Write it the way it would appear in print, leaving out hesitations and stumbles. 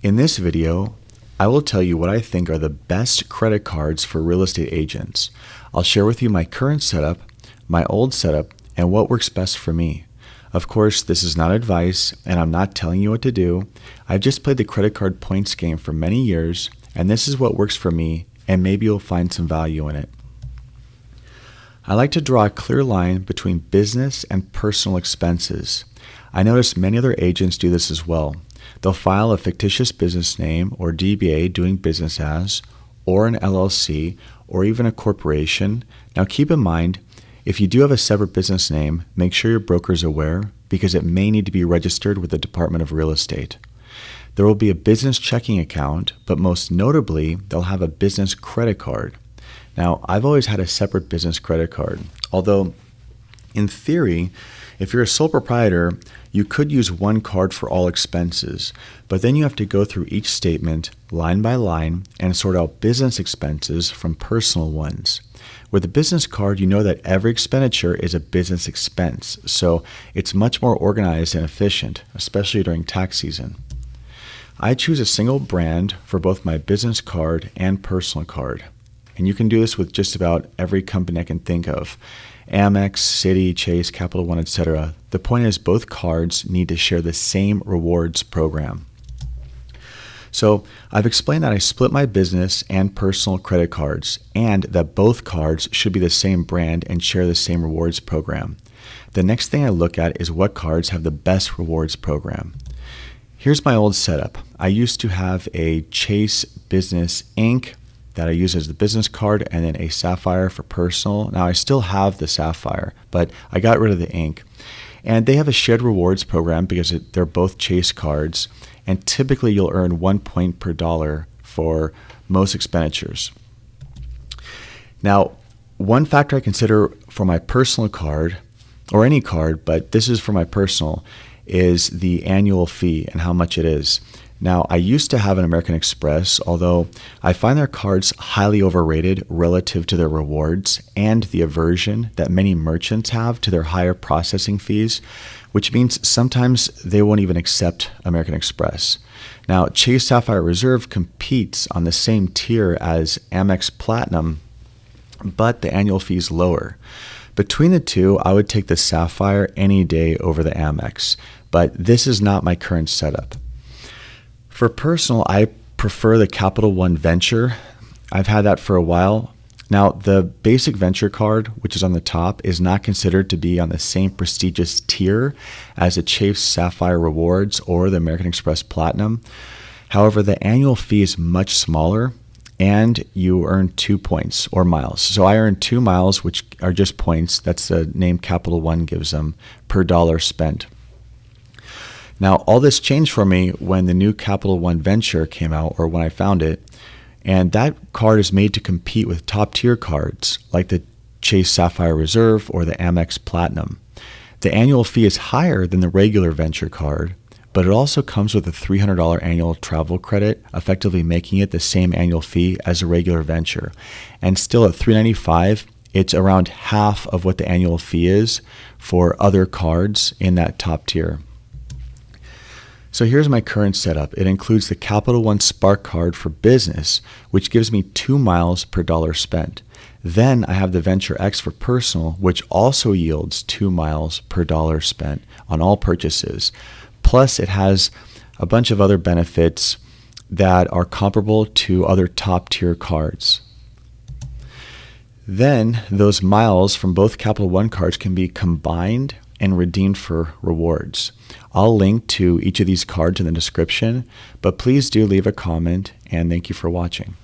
In this video, I will tell you what I think are the best credit cards for real estate agents. I'll share with you my current setup, my old setup, and what works best for me. Of course, this is not advice, and I'm not telling you what to do. I've just played the credit card points game for many years, and this is what works for me, and maybe you'll find some value in it. I like to draw a clear line between business and personal expenses. I notice many other agents do this as well. They'll file a fictitious business name or DBA doing business as, or an LLC, or even a corporation. Now keep in mind, if you do have a separate business name, make sure your broker is aware because it may need to be registered with the Department of Real Estate. There will be a business checking account, but most notably, they'll have a business credit card. Now, I've always had a separate business credit card, although in theory, if you're a sole proprietor, you could use one card for all expenses, but then you have to go through each statement line by line and sort out business expenses from personal ones. With a business card, you know that every expenditure is a business expense, so it's much more organized and efficient, especially during tax season. I choose a single brand for both my business card and personal card, and you can do this with just about every company I can think of. Amex, Citi, Chase, Capital One, etc. The point is both cards need to share the same rewards program. So I've explained that I split my business and personal credit cards and that both cards should be the same brand and share the same rewards program. The next thing I look at is what cards have the best rewards program. Here's my old setup. I used to have a Chase Business Inc. that I use as the business card and then a Sapphire for personal. Now I still have the Sapphire, but I got rid of the Inc. And they have a shared rewards program because they're both Chase cards, and typically you'll earn 1 point per dollar for most expenditures. Now, one factor I consider for my personal card, or any card, but this is for my personal, is the annual fee and how much it is. Now, I used to have an American Express, although I find their cards highly overrated relative to their rewards and the aversion that many merchants have to their higher processing fees, which means sometimes they won't even accept American Express. Now, Chase Sapphire Reserve competes on the same tier as Amex Platinum, but the annual fee is lower. Between the two, I would take the Sapphire any day over the Amex, but this is not my current setup. For personal, I prefer the Capital One Venture. I've had that for a while. Now, the basic Venture card, which is on the top, is not considered to be on the same prestigious tier as the Chase Sapphire Rewards or the American Express Platinum. However, the annual fee is much smaller and you earn 2 points or miles. So I earn 2 miles, which are just points. That's the name Capital One gives them per dollar spent. Now, all this changed for me when the new Capital One Venture came out, or when I found it, and that card is made to compete with top-tier cards like the Chase Sapphire Reserve or the Amex Platinum. The annual fee is higher than the regular Venture card, but it also comes with a $300 annual travel credit, effectively making it the same annual fee as a regular Venture. And still at $395, it's around half of what the annual fee is for other cards in that top tier. So here's my current setup. It includes the Capital One Spark card for business, which gives me 2 miles per dollar spent. Then I have the Venture X for personal, which also yields 2 miles per dollar spent on all purchases. Plus, it has a bunch of other benefits that are comparable to other top tier cards. Then those miles from both Capital One cards can be combined and redeemed for rewards. I'll link to each of these cards in the description, but please do leave a comment, and thank you for watching.